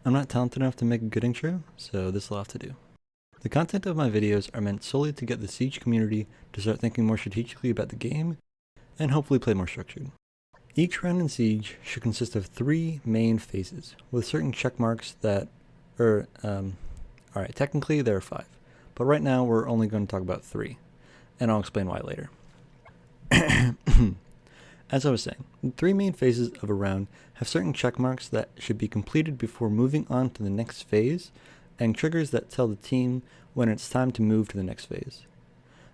I'm not talented enough to make a good intro, so this will have to do. The content of my videos are meant solely to get the Siege community to start thinking more strategically about the game, and hopefully play more structured. Each round in Siege should consist of 3 main phases, with certain check marks that alright, technically there are 5, but right now we're only going to talk about 3, and I'll explain why later. As I was saying, the 3 main phases of a round have certain check marks that should be completed before moving on to the next phase, and triggers that tell the team when it's time to move to the next phase.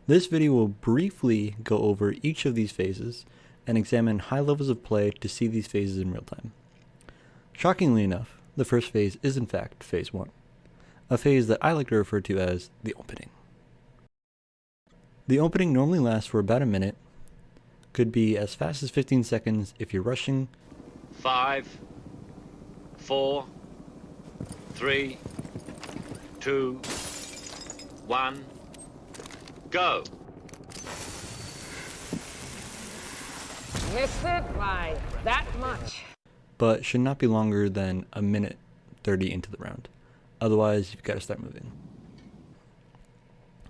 This video will briefly go over each of these phases and examine high levels of play to see these phases in real time. Shockingly enough, the first phase is in fact Phase 1, a phase that I like to refer to as the opening. The opening normally lasts for about a minute, could be as fast as 15 seconds if you're rushing. 5, 4, 3, 2, 1, go! Missed it by that much. But should not be longer than a minute 30 into the round. Otherwise, you've got to start moving.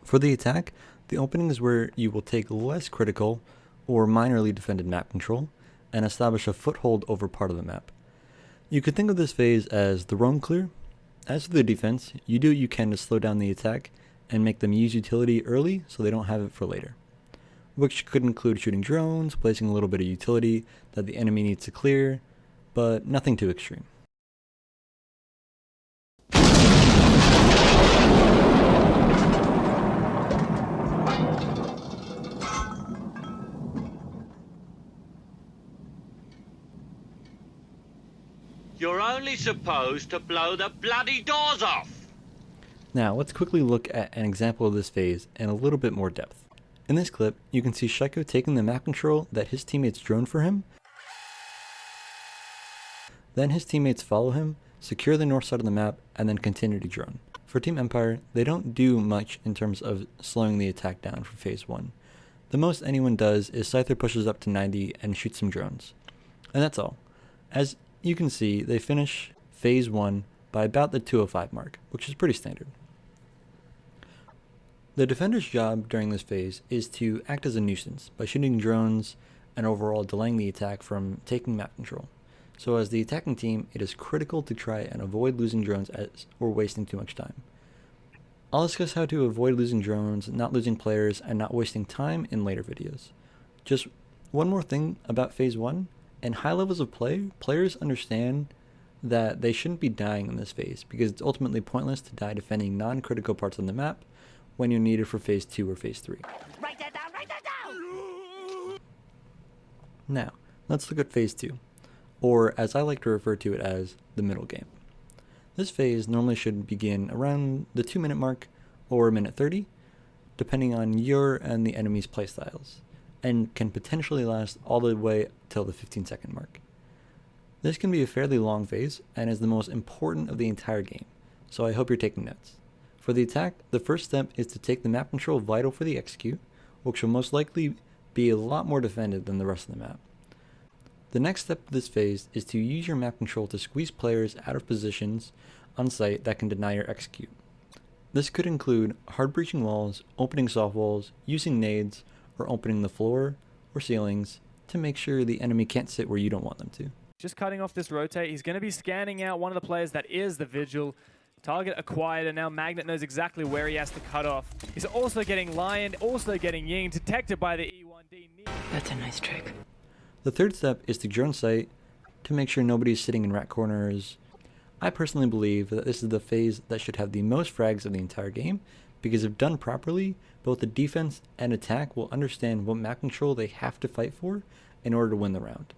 For the attack, the opening is where you will take less critical or minorly defended map control and establish a foothold over part of the map. You could think of this phase as the roam clear. As for the defense, you do what you can to slow down the attack and make them use utility early so they don't have it for later, which could include shooting drones, placing a little bit of utility that the enemy needs to clear, but nothing too extreme. You're only supposed to blow the bloody doors off! Now, let's quickly look at an example of this phase in a little bit more depth. In this clip, you can see Shiko taking the map control that his teammates drone for him. Then his teammates follow him, secure the north side of the map, and then continue to drone. For Team Empire, they don't do much in terms of slowing the attack down for Phase 1. The most anyone does is Scyther pushes up to 90 and shoots some drones. And that's all. As you can see, they finish Phase 1 by about the 205 mark, which is pretty standard. The defender's job during this phase is to act as a nuisance by shooting drones and overall delaying the attack from taking map control. So as the attacking team, it is critical to try and avoid losing drones or wasting too much time. I'll discuss how to avoid losing drones, not losing players, and not wasting time in later videos. Just one more thing about Phase 1. In high levels of play, players understand that they shouldn't be dying in this phase because it's ultimately pointless to die defending non-critical parts of the map when you're needed for Phase 2 or Phase 3. Write that down, write that down! Now, let's look at Phase 2, or as I like to refer to it as the middle game. This phase normally should begin around the 2-minute mark or a minute 30, depending on your and the enemy's playstyles, and can potentially last all the way till the 15-second mark. This can be a fairly long phase and is the most important of the entire game, so I hope you're taking notes. For the attack, the first step is to take the map control vital for the execute, which will most likely be a lot more defended than the rest of the map. The next step of this phase is to use your map control to squeeze players out of positions on site that can deny your execute. This could include hard breaching walls, opening soft walls, using nades, or opening the floor or ceilings to make sure the enemy can't sit where you don't want them to. Just cutting off this rotate, he's going to be scanning out one of the players that is the Vigil. Target acquired, and now Magnet knows exactly where he has to cut off. He's also getting Lion, also getting Ying, detected by the E1D. That's a nice trick. The third step is to drone site to make sure nobody's sitting in rat corners. I personally believe that this is the phase that should have the most frags of the entire game, because if done properly, both the defense and attack will understand what map control they have to fight for in order to win the round.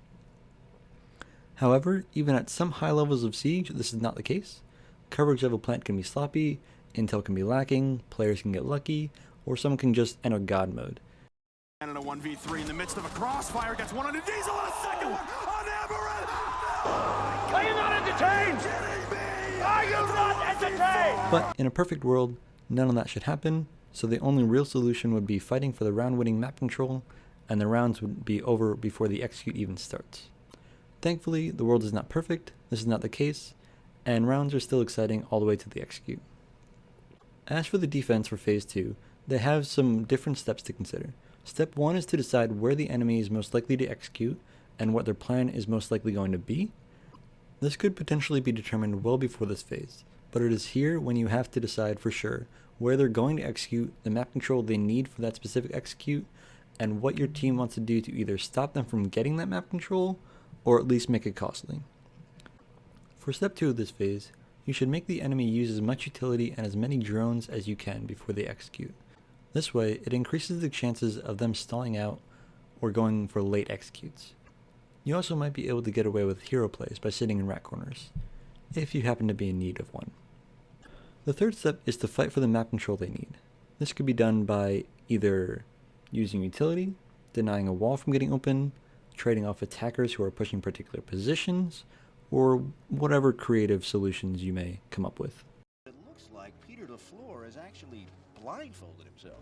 However, even at some high levels of siege, this is not the case. Coverage of a plant can be sloppy, intel can be lacking, players can get lucky, or someone can just enter God mode. And in a 1v3 in the midst of a crossfire, gets one on a Diesel and a second one on Amaranth! Are you not entertained? Are you not entertained? But in a perfect world, none of that should happen, so the only real solution would be fighting for the round-winning map control, and the rounds would be over before the execute even starts. Thankfully, the world is not perfect, this is not the case, and rounds are still exciting all the way to the execute. As for the defense for Phase 2, they have some different steps to consider. Step 1 is to decide where the enemy is most likely to execute and what their plan is most likely going to be. This could potentially be determined well before this phase, but it is here when you have to decide for sure where they're going to execute, the map control they need for that specific execute, and what your team wants to do to either stop them from getting that map control or at least make it costly. For step 2 of this phase, you should make the enemy use as much utility and as many drones as you can before they execute. This way, it increases the chances of them stalling out or going for late executes. You also might be able to get away with hero plays by sitting in rat corners, if you happen to be in need of one. The third step is to fight for the map control they need. This could be done by either using utility, denying a wall from getting open, trading off attackers who are pushing particular positions, or whatever creative solutions you may come up with. It looks like Peter LaFleur has actually blindfolded himself.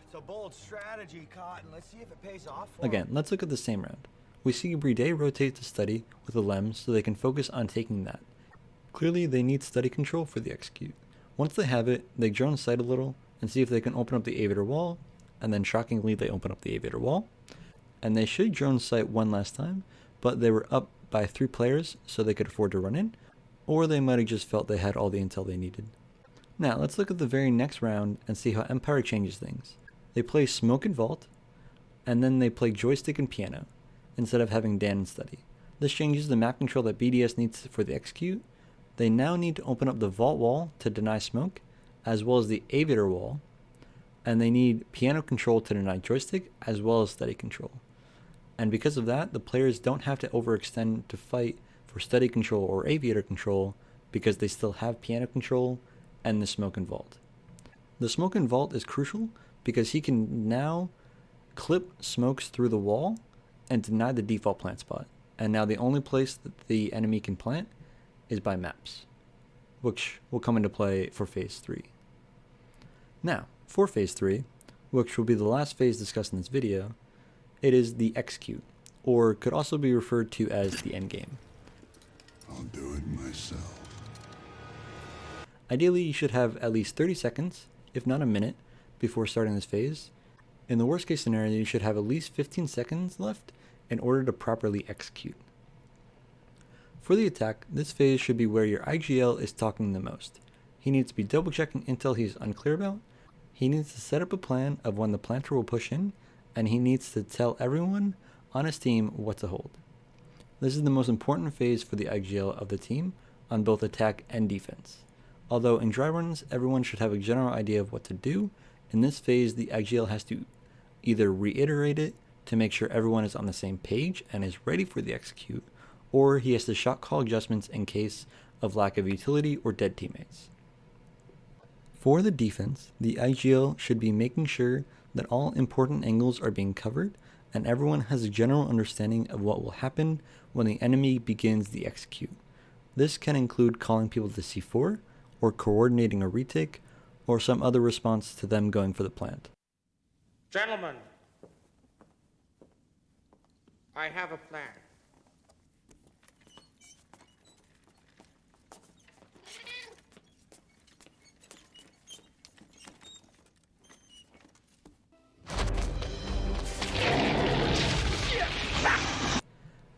It's a bold strategy, Cotton. Let's see if it pays off for Again, let's look at the same round. We see Bride rotate to study with the Lem so they can focus on taking that. Clearly they need study control for the execute. Once they have it, they drone sight a little and see if they can open up the aviator wall, and then shockingly they open up the aviator wall. And they should drone sight one last time, but they were up by 3 players so they could afford to run in, or they might have just felt they had all the intel they needed. Now let's look at the very next round and see how Empire changes things. They play Smoke and Vault, and then they play Joystick and Piano, instead of having Dan and Study. This changes the map control that BDS needs for the execute. They now need to open up the Vault wall to deny Smoke, as well as the Aviator wall, and they need Piano control to deny Joystick, as well as Study control. And because of that, the players don't have to overextend to fight for Study control or Aviator control, because they still have Piano control and the Smoke and Vault. The Smoke and Vault is crucial because he can now clip smokes through the wall and deny the default plant spot. And now the only place that the enemy can plant is by maps, which will come into play for Phase 3. Now, for Phase 3, which will be the last phase discussed in this video, it is the execute, or could also be referred to as the endgame. I'll do it myself. Ideally, you should have at least 30 seconds, if not a minute, before starting this phase. In the worst case scenario, you should have at least 15 seconds left in order to properly execute. For the attack, this phase should be where your IGL is talking the most. He needs to be double checking intel he's unclear about, he needs to set up a plan of when the planter will push in, and he needs to tell everyone on his team what to hold. This is the most important phase for the IGL of the team on both attack and defense. Although in dry runs, everyone should have a general idea of what to do, in this phase the IGL has to either reiterate it to make sure everyone is on the same page and is ready for the execute, or he has to shot call adjustments in case of lack of utility or dead teammates. For the defense, the IGL should be making sure that all important angles are being covered and everyone has a general understanding of what will happen when the enemy begins the execute. This can include calling people to C4, or coordinating a retake, or some other response to them going for the plant. Gentlemen, I have a plan.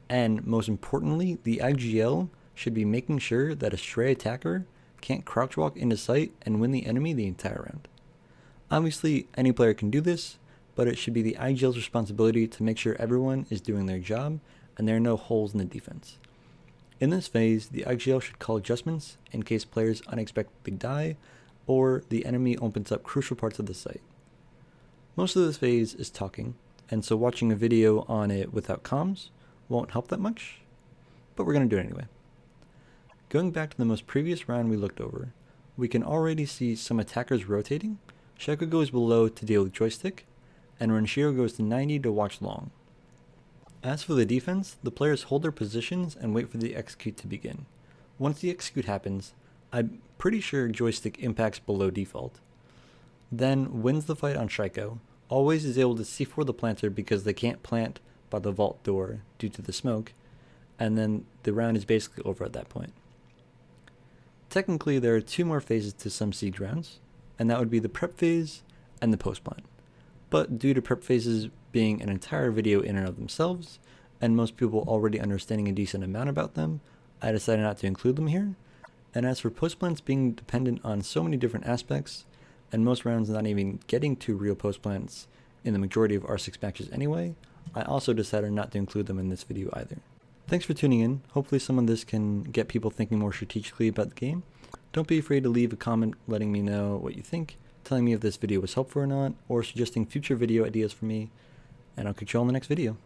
And most importantly, the IGL should be making sure that a stray attacker can't crouch walk into sight and win the enemy the entire round. Obviously, any player can do this, but it should be the IGL's responsibility to make sure everyone is doing their job and there are no holes in the defense. In this phase, the IGL should call adjustments in case players unexpectedly die or the enemy opens up crucial parts of the site. Most of this phase is talking, and so watching a video on it without comms won't help that much, but we're going to do it anyway. Going back to the most previous round we looked over, we can already see some attackers rotating. Sheko goes below to deal with joystick, and Renshiro goes to 90 to watch long. As for the defense, the players hold their positions and wait for the execute to begin. Once the execute happens, I'm pretty sure joystick impacts below default. Then wins the fight on Sheko, always is able to C4 the planter because they can't plant by the vault door due to the smoke, and then the round is basically over at that point. Technically, there are 2 more phases to some siege rounds, and that would be the prep phase and the post plan. But due to prep phases being an entire video in and of themselves, and most people already understanding a decent amount about them, I decided not to include them here. And as for post plans being dependent on so many different aspects, and most rounds not even getting to real post plans in the majority of R6 matches anyway, I also decided not to include them in this video either. Thanks for tuning in. Hopefully some of this can get people thinking more strategically about the game. Don't be afraid to leave a comment letting me know what you think, telling me if this video was helpful or not, or suggesting future video ideas for me, and I'll catch you all in the next video.